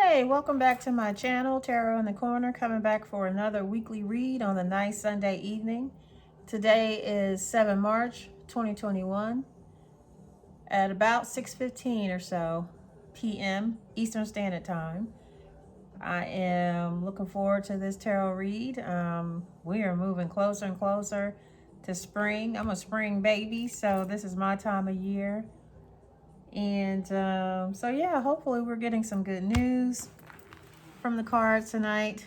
Hey, welcome back to my channel, Tarot in the Corner, coming back for another weekly read on the nice Sunday evening. Today is 7 March 2021 at about 6:15 or so p.m. Eastern Standard Time. I am looking forward to this tarot read. We are moving closer and closer to spring. I'm a spring baby, so this is my time of year. And so yeah, hopefully we're getting some good news from the cards tonight.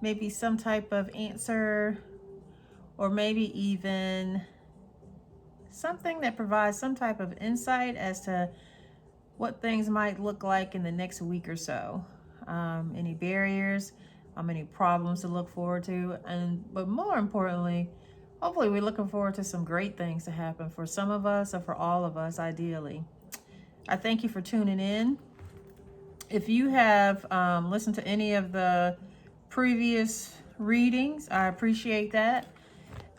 Maybe some type of answer, or maybe even something that provides some type of insight as to what things might look like in the next week or so. Any barriers, any problems to look forward to, but more importantly, hopefully we're looking forward to some great things to happen for some of us, or for all of us ideally. I thank you for tuning in. If you have listened to any of the previous readings, I appreciate that.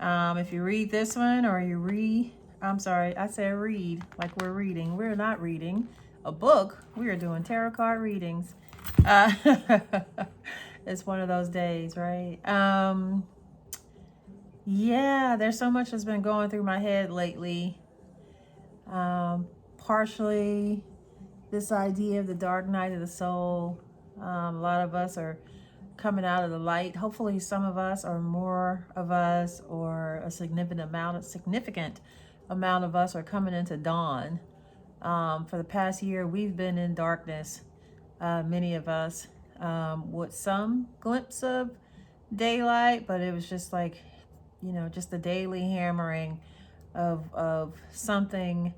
If you read this one, or I'm sorry, I said read like we're reading. We're not reading a book. We are doing tarot card readings. Uh, it's one of those days, right? Yeah, there's so much that's been going through my head lately. Partially this idea of the dark night of the soul. A lot of us are coming out of the light. Hopefully some of us, or more of us, or a significant amount of us are coming into dawn. For the past year, we've been in darkness, many of us, with some glimpse of daylight, but it was just like, just the daily hammering of something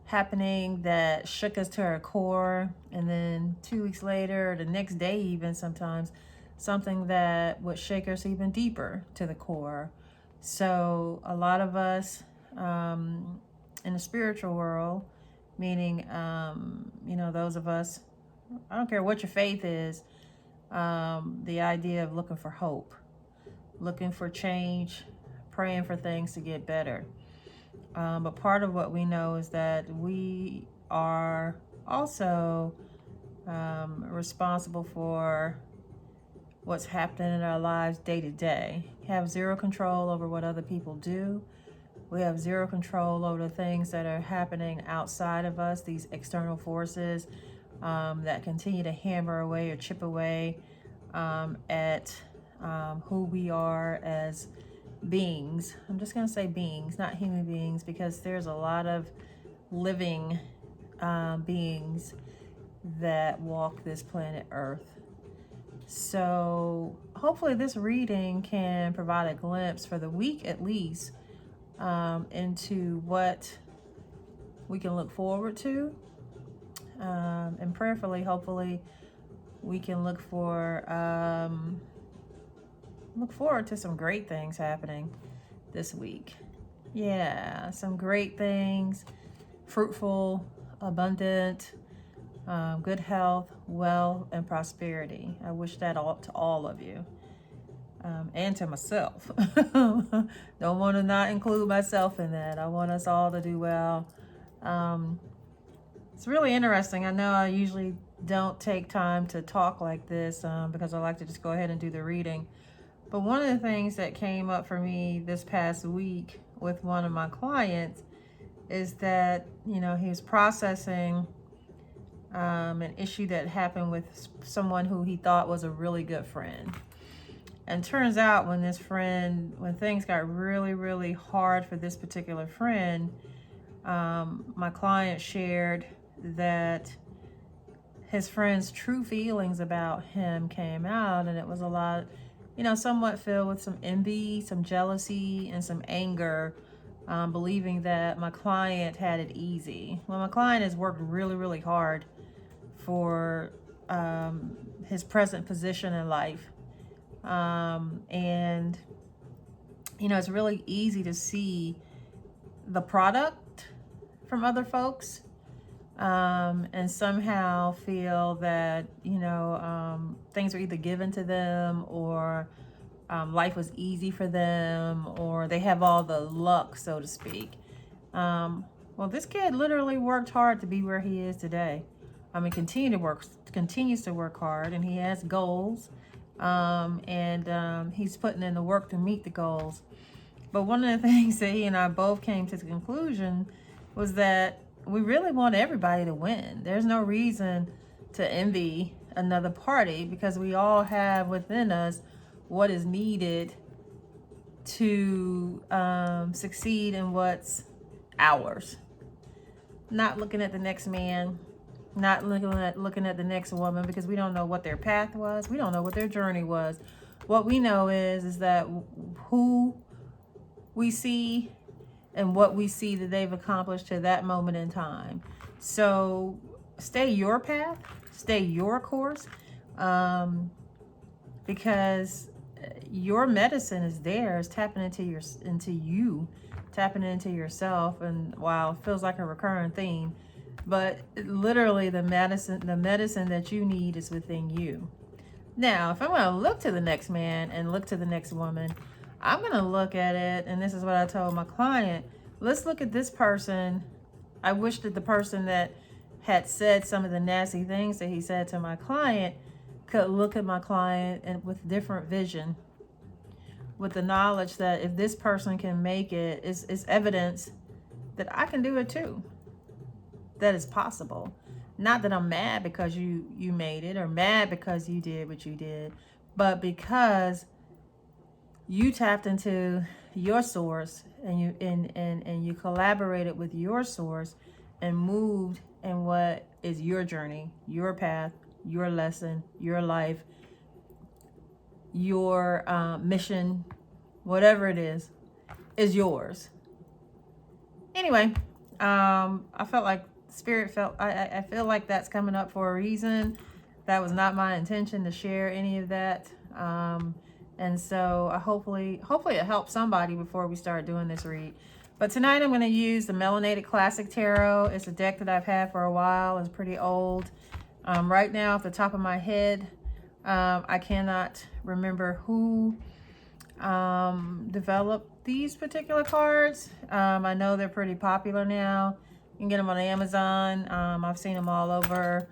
happening that shook us to our core, and then 2 weeks later, the next day even sometimes, something that would shake us even deeper to the core. So a lot of us in the spiritual world, meaning those of us, I don't care what your faith is, the idea of looking for hope, looking for change, praying for things to get better. But part of what we know is that we are also responsible for what's happening in our lives day to day. We have zero control over what other people do. We have zero control over the things that are happening outside of us, these external forces that continue to hammer away or chip away at who we are as beings. I'm just going to say beings, not human beings, because there's a lot of living beings that walk this planet Earth. So hopefully this reading can provide a glimpse for the week at least into what we can look forward to, and prayerfully, hopefully we can look forward to some great things happening this week. Yeah, some great things, fruitful, abundant, good health, wealth, and prosperity. I wish that all to all of you, and to myself. Don't want to not include myself in that. I want us all to do well. It's really interesting. I know I usually don't take time to talk like this because I like to just go ahead and do the reading. But one of the things that came up for me this past week with one of my clients is that, he was processing an issue that happened with someone who he thought was a really good friend. And turns out when things got really, really hard for this particular friend, my client shared that his friend's true feelings about him came out, and it was a lot, somewhat filled with some envy, some jealousy, and some anger, believing that my client had it easy. Well, my client has worked really, really hard for his present position in life. And, it's really easy to see the product from other folks, and somehow feel that, things are either given to them, or life was easy for them, or they have all the luck, so to speak. Well, this kid literally worked hard to be where he is today. continues to work hard, and he has goals, and he's putting in the work to meet the goals. But one of the things that he and I both came to the conclusion was that we really want everybody to win. There's no reason to envy another party, because we all have within us what is needed to succeed in what's ours. Not looking at the next man, not looking at the next woman, because we don't know what their path was. We don't know what their journey was. What we know is that who we see and what we see that they've accomplished to that moment in time. So stay your path, stay your course, because your medicine is there. It's tapping into you, tapping into yourself. And while it feels like a recurring theme, but literally the medicine that you need is within you. Now, if I'm going to look to the next man and look to the next woman, I'm going to look at it, and this is what I told my client. Let's look at this person. I wish that the person that had said some of the nasty things that he said to my client could look at my client and with different vision, with the knowledge that if this person can make it, it's evidence that I can do it too. That is possible. Not that I'm mad because you made it, or mad because you did what you did, but because you tapped into your source, and you collaborated with your source and moved in what is your journey, your path, your lesson, your life, your mission, whatever it is yours. Anyway, I felt like I feel like that's coming up for a reason. That was not my intention to share any of that. And so hopefully it helps somebody before we start doing this read. But tonight I'm going to use the Melanated Classic Tarot. It's a deck that I've had for a while. It's pretty old. Right now, off the top of my head, I cannot remember who developed these particular cards. I know they're pretty popular now. You can get them on Amazon. I've seen them all over,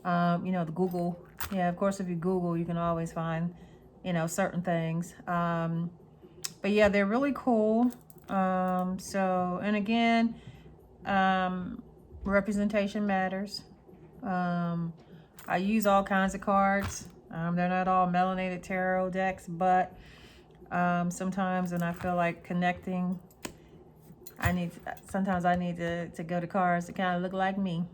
the Google. Yeah, of course, if you Google, you can always find, certain things. But yeah, they're really cool. And again, representation matters. I use all kinds of cards. They're not all melanated tarot decks, but sometimes when I feel like connecting, sometimes I need to go to cards that kind of look like me,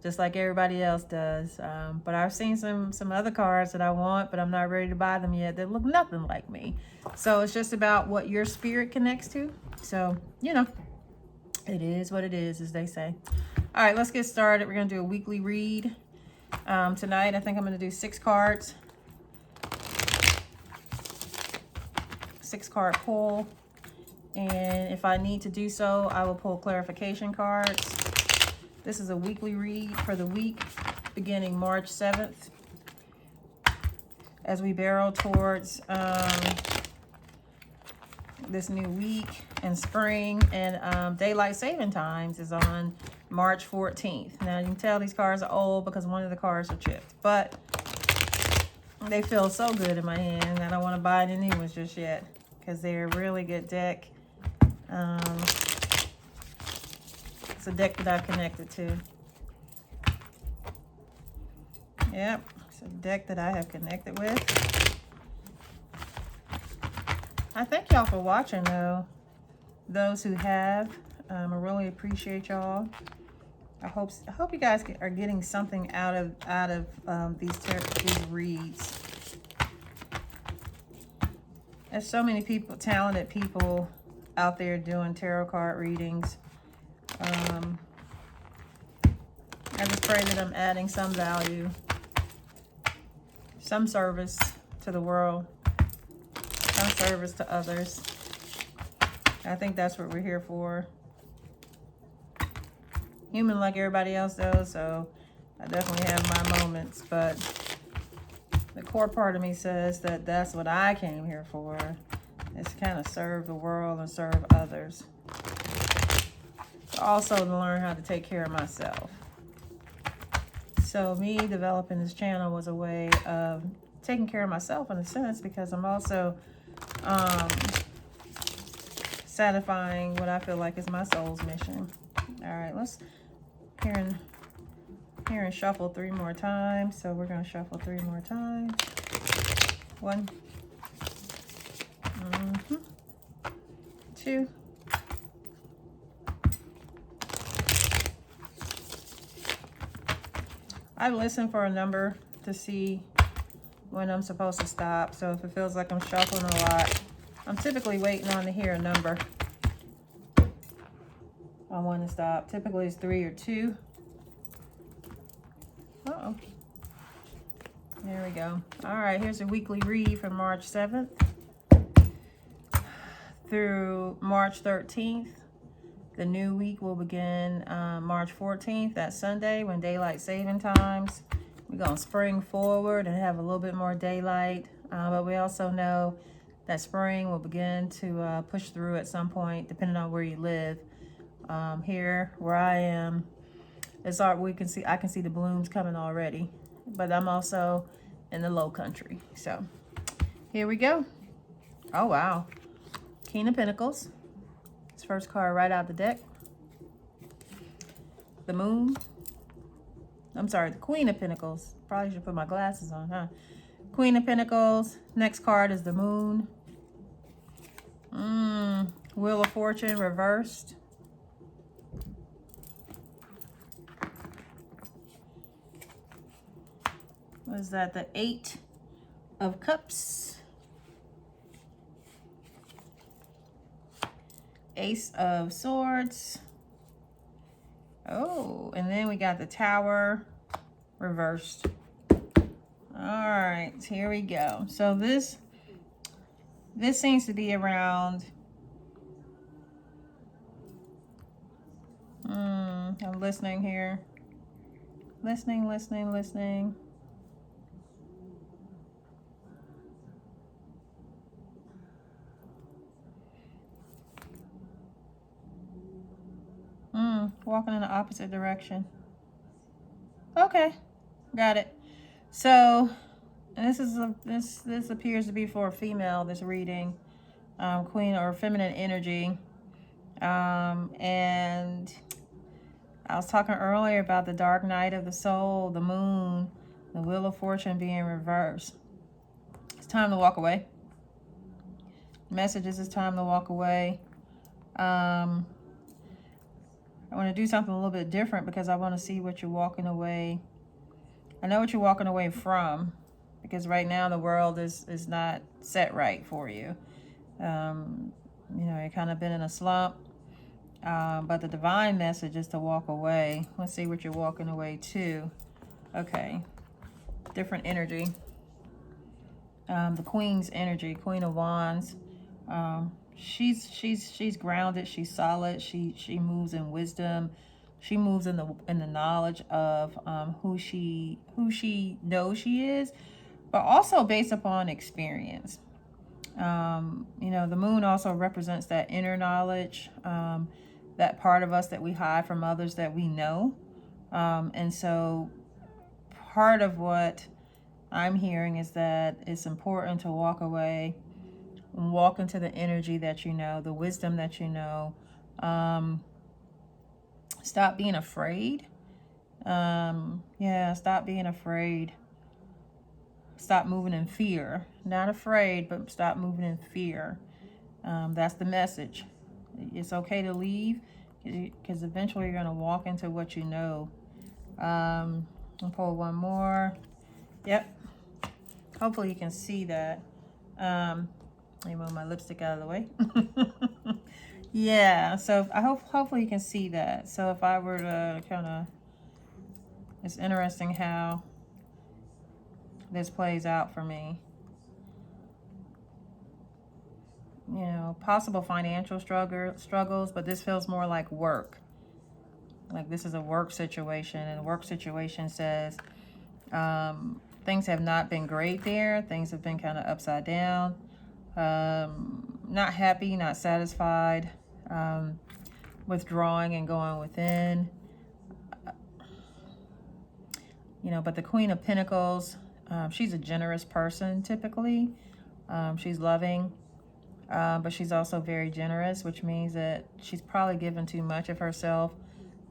just like everybody else does. But I've seen some other cards that I want, but I'm not ready to buy them yet, that look nothing like me. So it's just about what your spirit connects to. So, it is what it is, as they say. All right, let's get started. We're going to do a weekly read. Tonight, I think I'm going to do 6 cards. 6-card pull. And if I need to do so, I will pull clarification cards. This is a weekly read for the week beginning March 7th. As we barrel towards this new week and spring, and daylight saving times is on March 14th. Now you can tell these cards are old because one of the cards are chipped, but they feel so good in my hand. I don't want to buy any new ones just yet because they're a really good deck. It's a deck that I've connected to. Yep, it's a deck that I have connected with. I thank y'all for watching, though. Those who have, I really appreciate y'all. I hope you guys are getting something out of these reads. There's so many people, talented people out there doing tarot card readings. I just pray that I'm adding some value, some service to the world, some service to others. I think that's what we're here for. Human like everybody else does, so I definitely have my moments, but the core part of me says that that's what I came here for, is to kind of serve the world and serve others. Also to learn how to take care of myself. So me developing this channel was a way of taking care of myself in a sense, because I'm also satisfying what I feel like is my soul's mission. All right, let's here and shuffle 3 more times. So we're going to shuffle 3 more times. 1, 2, I listen for a number to see when I'm supposed to stop. So if it feels like I'm shuffling a lot, I'm typically waiting on to hear a number on when to stop. Typically it's 3 or 2. Uh-oh. There we go. All right, here's a weekly read from March 7th through March 13th. The new week will begin March 14th, that Sunday, when daylight saving times. We're going to spring forward and have a little bit more daylight. But we also know that spring will begin to push through at some point, depending on where you live. Here, where I am, I can see the blooms coming already. But I'm also in the low country. So here we go. Oh, wow. King of Pentacles. First card right out the deck. The Moon. I'm sorry, the Queen of Pentacles. Probably should put my glasses on, huh? Queen of Pentacles. Next card is the Moon. Wheel of Fortune reversed. What is that? The 8 of Cups. Ace of Swords. Oh, and then we got the Tower reversed. All right, here we go. So this seems to be around, I'm listening here. Listening. Walking in the opposite direction. Okay, got it. So, and this appears to be for a female, this reading, queen or feminine energy. And I was talking earlier about the dark night of the soul, the moon, the wheel of fortune being reversed. It's time to walk away. Messages, it's time to walk away. I want to do something a little bit different because I want to see what you're walking away. I know what you're walking away from, because right now the world is not set right for you. You know, you've kind of been in a slump. But the divine message is to walk away. Let's see what you're walking away to. Okay. Different energy. The Queen's energy, Queen of Wands. She's grounded, she's solid, she moves in wisdom, she moves in the knowledge of who she knows she is, but also based upon experience. You know, the moon also represents that inner knowledge, that part of us that we hide from others that we know. And so part of what I'm hearing is that it's important to walk away and walk into the energy that you know, the wisdom that you know. Stop being afraid. Yeah, stop being afraid. Stop moving in fear. Not afraid, but stop moving in fear. That's the message. It's okay to leave, because eventually you're going to walk into what you know. I'll pull one more. Yep. Hopefully you can see that. Let me move my lipstick out of the way. Yeah, so hopefully you can see that. So if I were to kind of, it's interesting how this plays out for me. You know, possible financial struggles, but this feels more like work. Like this is a work situation, and a work situation says things have not been great there. Things have been kind of upside down. Not happy, not satisfied, withdrawing and going within. But the Queen of Pentacles, she's a generous person typically. She's loving, but she's also very generous, which means that she's probably given too much of herself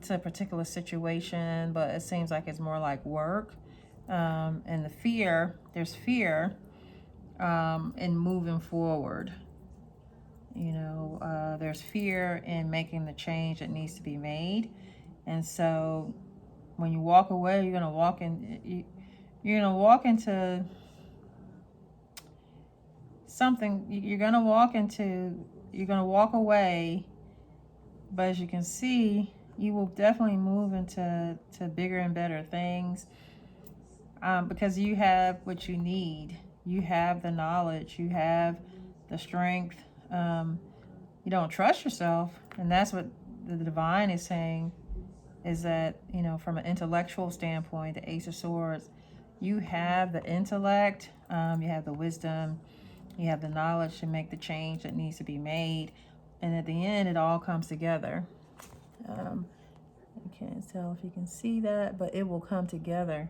to a particular situation, but it seems like it's more like work. And there's fear in moving forward. There's fear in making the change that needs to be made. And so when you walk away, you're gonna walk into something. You're gonna walk away, but as you can see, you will definitely move into bigger and better things, because you have what you need. You have the knowledge, you have the strength. You don't trust yourself, and that's what the divine is saying, is that, from an intellectual standpoint, the Ace of Swords, you have the intellect, you have the wisdom, you have the knowledge to make the change that needs to be made. And at the end, it all comes together. I can't tell if you can see that, but it will come together.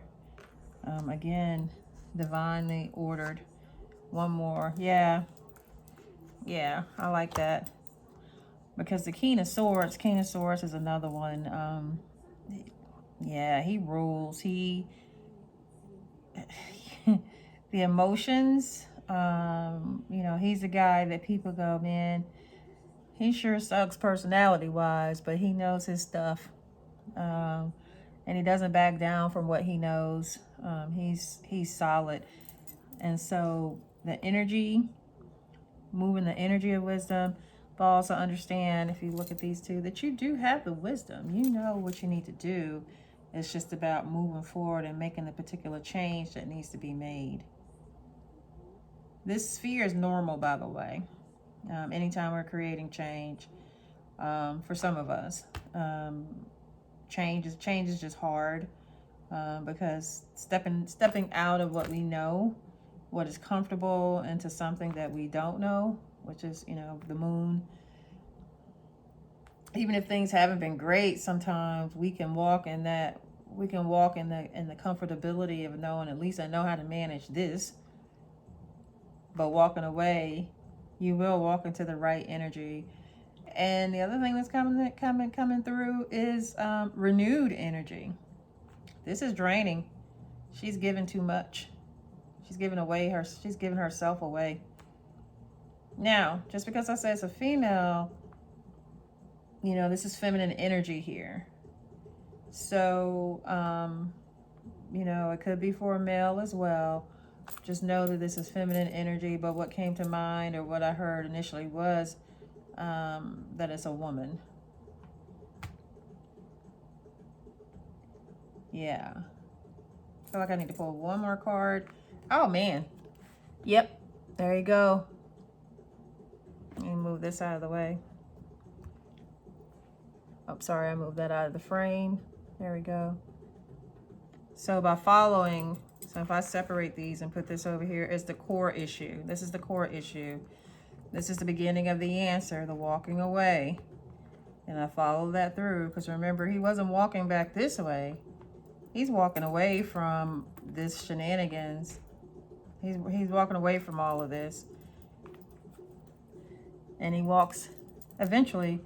Again, divinely ordered. One more. Yeah, I like that. Because the King of Swords is another one. Yeah, he rules. The emotions, he's the guy that people go, man, he sure sucks personality-wise, but he knows his stuff. And he doesn't back down from what he knows. He's solid. And so the energy, moving the energy of wisdom, but also understand, if you look at these two, that you do have the wisdom. You know what you need to do. It's just about moving forward and making the particular change that needs to be made. This fear is normal, by the way. Anytime we're creating change, for some of us, change is just hard, because stepping out of what we know, what is comfortable, into something that we don't know, which is, the moon. Even if things haven't been great, sometimes we can walk in the comfortability of knowing, at least I know how to manage this. But walking away, you will walk into the right energy. And the other thing that's coming through is renewed energy. This is draining. She's given too much. She's giving herself away. Now, just because I say it's a female, this is feminine energy here. So, it could be for a male as well. Just know that this is feminine energy, but what came to mind, or what I heard initially, was that it's a woman. Yeah. I feel like I need to pull one more card. Oh, man. Yep. There you go. Let me move this out of the way. Oh, sorry, I moved that out of the frame. There we go. So if I separate these and put this over here, is the core issue. This is the core issue. This is the beginning of the answer, the walking away. And I followed that through, because remember, he wasn't walking back this way. He's walking away from this shenanigans. He's walking away from all of this. And he walks eventually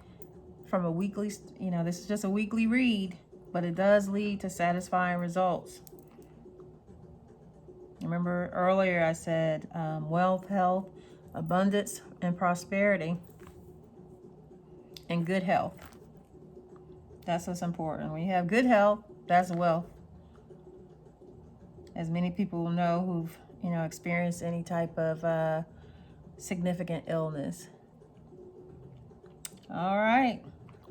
from a weekly, this is just a weekly read, but it does lead to satisfying results. Remember earlier I said wealth, health, abundance, and prosperity, and good health. That's what's important. When you have good health, that's wealth. As many people know who've, experienced any type of significant illness. All right.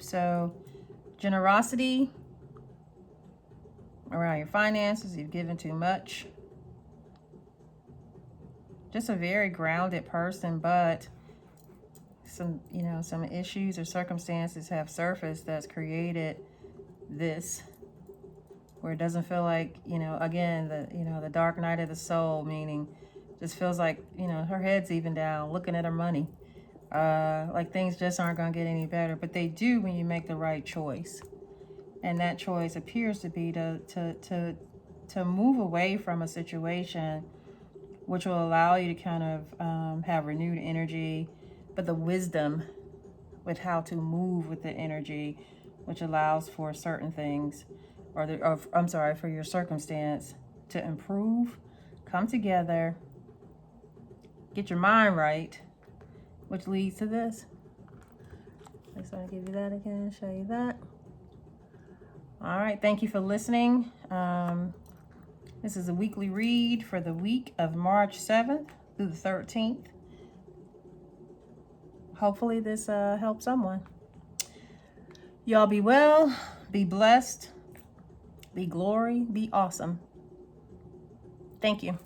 So, generosity around your finances. You've given too much. Just a very grounded person, but some issues or circumstances have surfaced that's created this, where it doesn't feel like, again, the dark night of the soul, meaning just feels like, her head's even down, looking at her money. Like things just aren't going to get any better, but they do when you make the right choice. And that choice appears to be to to move away from a situation, which will allow you to kind of have renewed energy, but the wisdom with how to move with the energy, which allows for certain things, for your circumstance to improve, come together, get your mind right, which leads to this. Let's give you that again, show you that. All right, thank you for listening. This is a weekly read for the week of March 7th through the 13th. Hopefully this helps someone. Y'all be well, be blessed, be glory, be awesome. Thank you.